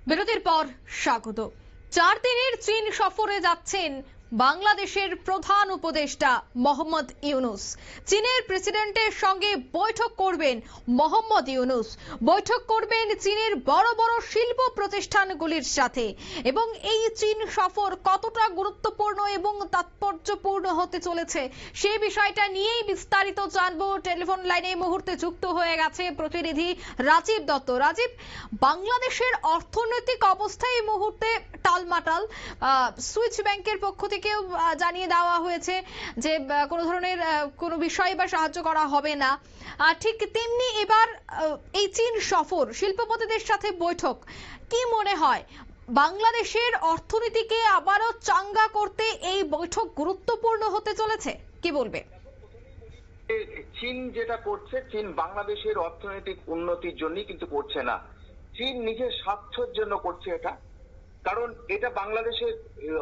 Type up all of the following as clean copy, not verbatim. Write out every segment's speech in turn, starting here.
বিরতির পর স্বাগত। 4 দিনের চীন সফরে যাচ্ছেন বাংলাদেশের প্রধান উপদেষ্টা মোহাম্মদ ইউনূস। চীনের প্রেসিডেন্টের সঙ্গে বৈঠক করবেন মোহাম্মদ ইউনূস। বৈঠক করবেন চীনের বড় বড় শিল্প প্রতিষ্ঠানগুলির সাথে। এবং এই চীন সফর কতটা গুরুত্বপূর্ণ এবং তাৎপর্যপূর্ণ হতে চলেছে সেই বিষয়টা নিয়েই বিস্তারিত জানবো। টেলিফোন লাইনে এই মুহূর্তে যুক্ত হয়ে গেছে প্রতিনিধি রাজীব দত্ত। রাজীব, বাংলাদেশের অর্থনৈতিক অবস্থা এই মুহূর্তে টালমাটাল। সুইচ ব্যাংকের পক্ষ থেকেও জানিয়ে দেওয়া হয়েছে যে কোনো ধরনের কোনো বিষয়ে বা সাহায্য করা হবে না। ঠিক তেমনি এবার এই চীন সফর, শিল্পপতিদের সাথে বৈঠক, কি মনে হয় বাংলাদেশের অর্থনীতিকে আবারও চাঙ্গা করতে এই বৈঠক গুরুত্বপূর্ণ হতে চলেছে? কি বলবে? চীন যেটা করছে, চীন বাংলাদেশের অর্থনৈতিক উন্নতির জন্য কিন্তু করছে না, চীন নিজের স্বার্থের জন্য করছে এটা। কারণ এটা বাংলাদেশের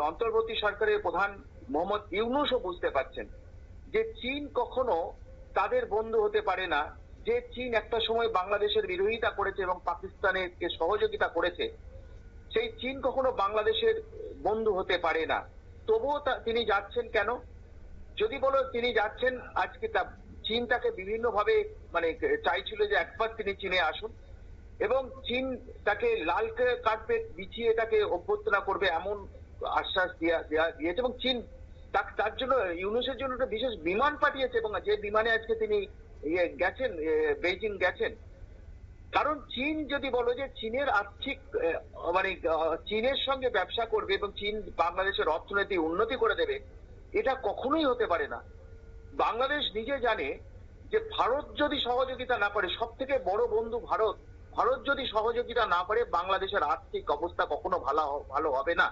অন্তর্বর্তী সরকারের প্রধান মোহাম্মদ ইউনূসও বুঝতে পারছেন যে চীন কখনো তাদের বন্ধু হতে পারে না। যে চীন একটা সময় বাংলাদেশের বিরোধিতা করেছে এবং পাকিস্তানের সহযোগিতা করেছে, সেই চীন কখনো বাংলাদেশের বন্ধু হতে পারে না। তবুও তিনি যাচ্ছেন কেন? যদি বলো তিনি যাচ্ছেন, আজকে চীন তাকে বিভিন্ন ভাবে চাইছিল যে একবার তিনি চীনে আসুন এবং চীন তাকে লাল কার্পেট বিছিয়ে তাকে অভ্যর্থনা করবে এমন আশ্বাস দিয়েছে। এবং চীন তার জন্য ইউনূসের জন্য একটা বিশেষ বিমান পাঠিয়েছে এবং যে বিমানে আজকে তিনি গেছেন, বেইজিং গেছেন। কারণ চীন যদি বলো যে চীনের আর্থিক চীনের সঙ্গে ব্যবসা করবে এবং চীন বাংলাদেশের অর্থনৈতিক উন্নতি করে দেবে, এটা কখনোই হতে পারে না। বাংলাদেশ নিজে জানে যে ভারত যদি সহযোগিতা না করে, সব থেকে বড় বন্ধু ভারত, ভারত যদি সহযোগিতা না করে বাংলাদেশের আর্থিক অবস্থা কখনো ভালো হবে না।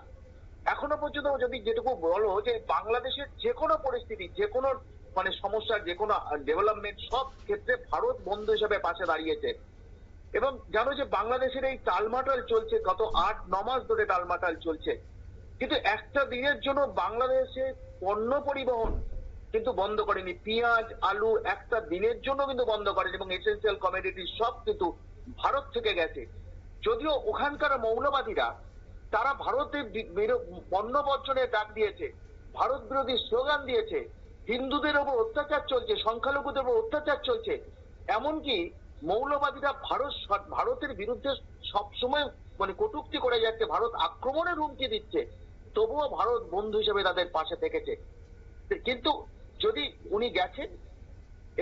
এখনো পর্যন্ত যদি যেটুকু বলো যে বাংলাদেশের যে কোনো পরিস্থিতি, যে কোনো সমস্যা, যে কোনো ডেভেলপমেন্ট, সব ক্ষেত্রে ভারত বন্ধু হিসেবে পাশে দাঁড়িয়েছে। এবং জানো যে বাংলাদেশের এই টালমাটাল চলছে, গত 8-9 মাস ধরে টালমাটাল চলছে, কিন্তু একটা দিনের জন্য বাংলাদেশে পণ্য পরিবহন কিন্তু বন্ধ করেনি। পেঁয়াজ, আলু একটা দিনের জন্য কিন্তু বন্ধ করেনি এবং এসেন্সিয়াল কমোডিটি সব কিন্তু ভারত থেকে গেছে। যদিও ওখানকার মৌলবাদীরা তারা ভারতের পণ্য বর্জনের ডাক দিয়েছে, ভারত বিরোধী স্লোগান দিয়েছে, হিন্দুদের উপর অত্যাচার চলছে, সংখ্যালঘুদের উপর অত্যাচার চলছে, এমনকি মৌলবাদীরা ভারতের বিরুদ্ধে সবসময় কটূক্তি করে যাচ্ছে, ভারত আক্রমণের হুমকি দিচ্ছে, তবুও ভারত বন্ধু হিসেবে তাদের পাশে থেকেছে। কিন্তু যদি উনি গেছেন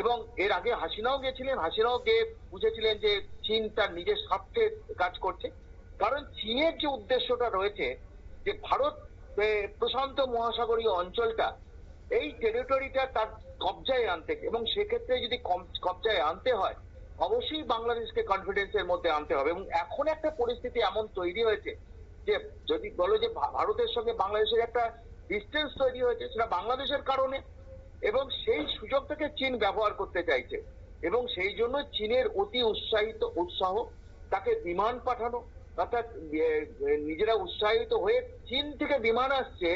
এবং এর আগে হাসিনাও গেছিলেন, হাসিনাও গিয়ে বুঝেছিলেন যে চীন তার নিজের স্বার্থে কাজ করছে। কারণ চীনের যে উদ্দেশ্যটা রয়েছে যে ভারত প্রশান্ত মহাসাগরীয় অঞ্চলটা, এই টেরিটরিটা তার কবজায় আনতে, এবং সেক্ষেত্রে যদি কবজায় আনতে হয় অবশ্যই বাংলাদেশকে কনফিডেন্সের মধ্যে আনতে হবে। এবং এখন একটা পরিস্থিতি এমন তৈরি হয়েছে যে যদি বলো যে ভারতের সঙ্গে বাংলাদেশের একটা ডিস্টেন্স তৈরি হয়েছে, সেটা বাংলাদেশের কারণে, এবং সেই সুযোগটাকে চীন ব্যবহার করতে চাইছে। এবং সেই জন্য চীনের অতি উৎসাহ, তাকে বিমান পাঠানো, অর্থাৎ নিজেরা উৎসাহিত হয়ে চীন থেকে বিমান আসছে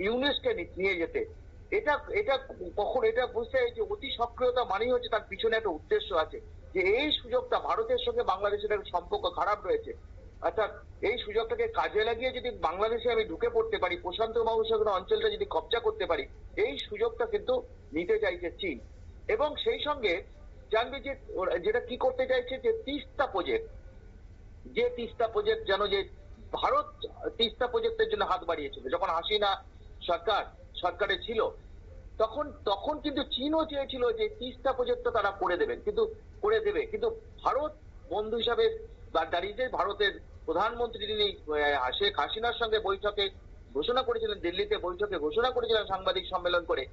ইউনেস্কে নিয়ে যেতে। এটা কখন এটা বুঝতে হয় যে অতি সক্রিয়তা মানেই হচ্ছে তার পিছনে একটা উদ্দেশ্য আছে, যে এই সুযোগটা ভারতের সঙ্গে বাংলাদেশের একটা সম্পর্ক খারাপ রয়েছে, অর্থাৎ এই সুযোগটাকে কাজে লাগিয়ে যদি বাংলাদেশে আমি ঢুকে পড়তে পারি, প্রশান্ত মহাসাগর অঞ্চলটা যদি কবজা করতে পারি, এই সুযোগটা কিন্তু নিতে চাইছে চীন। এবং সেই সঙ্গে জানবে যে যেটা কি করতে চাইছে, যে তিস্তা প্রজেক্ট যেন, যে ভারত তিস্তা প্রজেক্টের জন্য হাত বাড়িয়েছিল যখন হাসিনা সরকারে ছিল, তখন কিন্তু চীনও চেয়েছিল যে তিস্তা প্রজেক্টটা তারা করে দেবে, কিন্তু ভারত বন্ধু হিসাবে দাঁড়িয়েছে। ভারতের প্রধানমন্ত্রী তিনি শেখ হাসিনার সঙ্গে বৈঠকে ঘোষণা করেছিলেন, দিল্লিতে বৈঠকে ঘোষণা করেছিলেন সাংবাদিক সম্মেলন করে,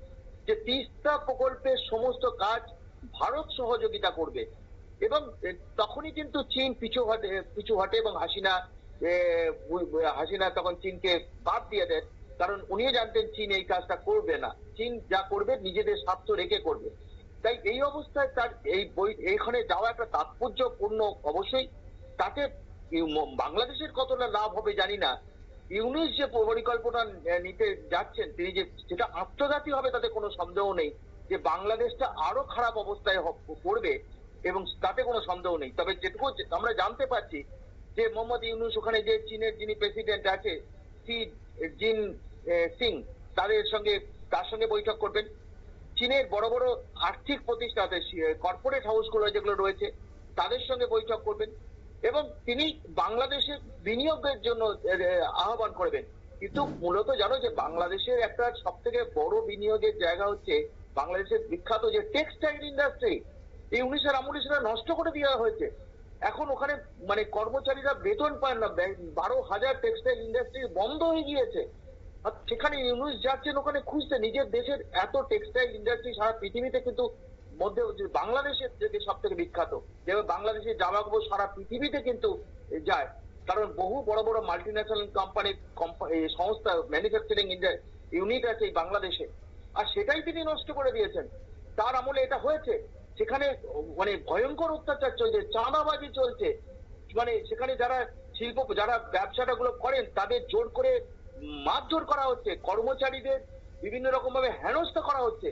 যে তিস্তা প্রকল্পের সমস্ত কাজ ভারত সহযোগিতা করবে। এবং তখনই কিন্তু চীন পিছু হটে এবং হাসিনা তখন চীনকে বাদ দিয়ে দেন, কারণ উনিও জানতেন চীন এই কাজটা করবে না, চীন যা করবে নিজেদের স্বার্থ রেখে করবে। তাই এই অবস্থায় তার এইখানে যাওয়া একটা তাৎপর্যপূর্ণ অবশ্যই। তাতে বাংলাদেশের কতটা লাভ হবে জানি না। ইউনূস যে পরিকল্পনা নিতে যাচ্ছেন, তিনি যে সেটা আত্মঘাতী হবে তাতে কোনো সন্দেহ নেই, যে বাংলাদেশটা আরো খারাপ অবস্থায় পড়বে এবং তাতে কোনো সন্দেহ নেই। তবে যেটুকু আমরা জানতে পারছি যে মোহাম্মদ ইউনূস ওখানে যে চীনের যিনি প্রেসিডেন্ট আছে সি জিন সিং তার সঙ্গে বৈঠক করবেন। চীনের বড় বড় আর্থিক প্রতিষ্ঠান কর্পোরেট হাউসগুলো যেগুলো রয়েছে তাদের সঙ্গে বৈঠক করবেন এবং তিনি বাংলাদেশের বিনিয়োগের জন্য আহ্বান করবেন। কিন্তু মূলত জানো যে বাংলাদেশের একটা সব থেকে বড় বিনিয়োগের জায়গা হচ্ছে বাংলাদেশের বিখ্যাত যে টেক্সটাইল ইন্ডাস্ট্রি। এই 19 আমলে সেটা নষ্ট করে দেওয়া হয়েছে। এখন ওখানে মানে কর্মচারীরা বেতন পায় না, 12,000 টেক্সটাইল ইন্ডাস্ট্রি বন্ধ হয়ে গিয়েছে। আর সেখানে ইউনূস যাচ্ছেন ওখানে খুঁজতে নিজের দেশের এত টেক্সটাইল ইন্ডাস্ট্রি সারা পৃথিবীতে, কিন্তু মধ্যে বাংলাদেশের থেকে সব থেকে বিখ্যাত যেভাবে বাংলাদেশের জামা কাপড় সারা পৃথিবীতে কিন্তু যায়, কারণ বহু বড় বড় মাল্টিন্যাশনাল কোম্পানির সংস্থা ম্যানুফ্যাকচারিং ইউনিট আছে এই বাংলাদেশে, আর সেটাই তিনি নষ্ট করে দিয়েছেন। তার আমলে এটা হয়েছে। সেখানে মানে ভয়ঙ্কর অত্যাচার চলছে, চাঁদাবাজি চলছে, মানে সেখানে যারা ব্যবসাটা গুলো করেন তাদের জোর করে মারধর করা হচ্ছে, কর্মচারীদের বিভিন্ন রকম ভাবে হেনস্থা করা হচ্ছে।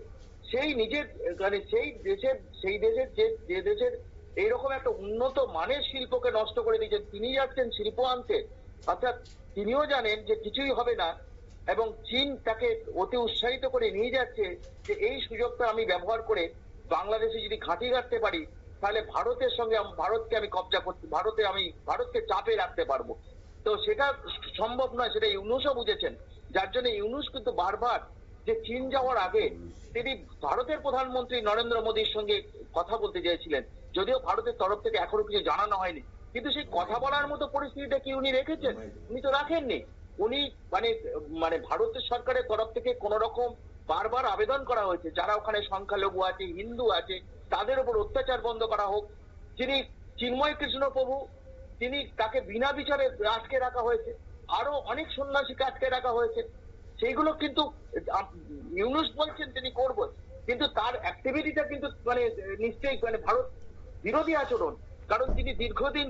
সেই নিজের মানে সেই দেশের যে দেশের এইরকম একটা উন্নত মানের শিল্পকে নষ্ট করে দিয়েছেন, তিনি যাচ্ছেন শিল্প আনতে। অর্থাৎ তিনিও জানেন যে কিছুই হবে না এবং চীন তাকে অতি উৎসাহিত করে নিয়ে যাচ্ছে যে এই সুযোগটা আমি ব্যবহার করে বাংলাদেশে যদি ঘাঁটি রাখতে পারি তাহলে ভারতকে আমি কবজা করতে, ভারতকে চাপে রাখতে পারবো। তো সেটা সম্ভব নয়, সেটা ইউনূসও বুঝেছেন। যার জন্য ইউনূস কিন্তু বারবার যে চীন যাওয়ার আগে তিনি ভারতের প্রধানমন্ত্রী নরেন্দ্র মোদীর সঙ্গে কথা বলতে চেয়েছিলেন, যদিও ভারতের তরফ থেকে এখনো কিছু জানানো হয়নি, কিন্তু সেই কথা বলার মতো পরিস্থিতিটা কি উনি রেখেছেন? উনি তো রাখেননি। উনি মানে ভারতের সরকারের তরফ থেকে কোন রকম বারবার আবেদন করা হয়েছে যারা ওখানে সংখ্যালঘু আছে, হিন্দু আছে, তাদের উপর অত্যাচার বন্ধ করা হোক। যিনি চিন্ময় কৃষ্ণ প্রভু তাকে বিনা বিচারে আটকে রাখা হয়েছে, আরো অনেক সন্ন্যাসীকে আটকে রাখা হয়েছে। সেইগুলো কিন্তু ইউনূস বলছেন তিনি করবেন, কিন্তু তার অ্যাক্টিভিটিটা কিন্তু মানে নিশ্চয়ই মানে ভারত বিরোধী আচরণ, কারণ তিনি দীর্ঘদিন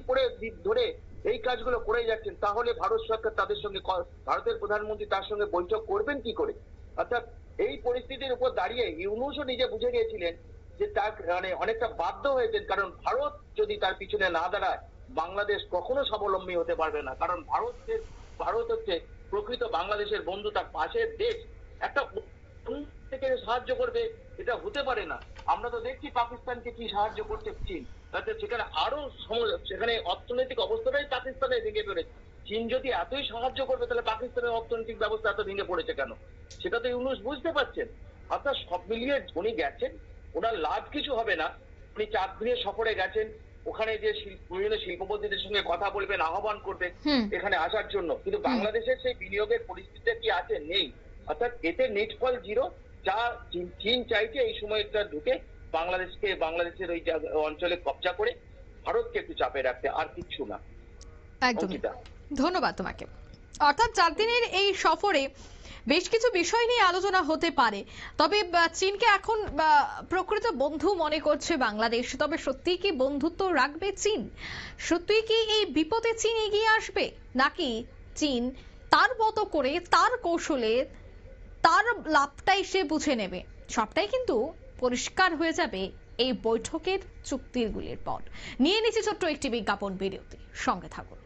ধরে এই কাজগুলো করে যাচ্ছেন। তাহলে ভারত সরকার ভারতের প্রধানমন্ত্রী তার সঙ্গে বৈঠক করবেন কি করে? অর্থাৎ এই পরিস্থিতির উপর দাঁড়িয়ে ইউনূসও নিজে বুঝে গিয়েছিলেন যে তার মানে অনেকটা বাধ্য হয়েছেন, কারণ ভারত যদি তার পিছনে না দাঁড়ায় বাংলাদেশ কখনো স্বাবলম্বী হতে পারবে না। কারণ ভারত হচ্ছে প্রকৃত বাংলাদেশের বন্ধু, তার পাশের দেশ। একটা থেকে সাহায্য করবে এটা হতে পারে না। আমরা তো দেখছি পাকিস্তানকে কি সাহায্য করতে চীন, তাতে সেখানে অর্থনৈতিক অবস্থাটাই পাকিস্তানে ভেঙে পড়েছে। চীন যদি এতই সাহায্য করবে তাহলে পাকিস্তানের অর্থনৈতিক ব্যবস্থা এত ভেঙে পড়েছে কেন? সেটা তো ইউনূস বুঝতে পারছেন। অর্থাৎ সব মিলিয়ে উনি গেছেন, ওনার লাভ কিছু হবে না। উনি 4 দিনের সফরে গেছেন, ওখানে যে বিভিন্ন শিল্পপতিদের সঙ্গে কথা বলবেন, আহ্বান করবেন এখানে আসার জন্য, কিন্তু বাংলাদেশের সেই বিনিয়োগের পরিস্থিতিটা কি আছে? নেই। অর্থাৎ এতে নেট ফল জিরো। যা চীন চাইছে এই সময়টা ঢুকে বাংলাদেশের ওই অঞ্চলে কবজা করে ভারতকে একটু চাপে রাখতে, আর কিচ্ছু না। একদম ধন্যবাদ তোমাকে। অর্থাৎ 4 দিনের এই সফরে বেশ কিছু বিষয় নিয়ে আলোচনা হতে পারে, তবে চীনকে এখন প্রকৃত বন্ধু মনে করছে বাংলাদেশ। তবে সত্যি কি বন্ধুত্ব রাখবে চীন? সত্যি কি এই বিপদে চীন এগিয়ে আসবে, নাকি চীন তার মতো করে তার কৌশলে তার লাভটাই সে বুঝে নেবে? সবটাই কিন্তু পরিষ্কার হয়ে যাবে এই বৈঠকের চুক্তিগুলির পর। নিয়ে নিচ্ছে ছোট্ট একটি বিজ্ঞাপন বিরতি, সঙ্গে থাকুন।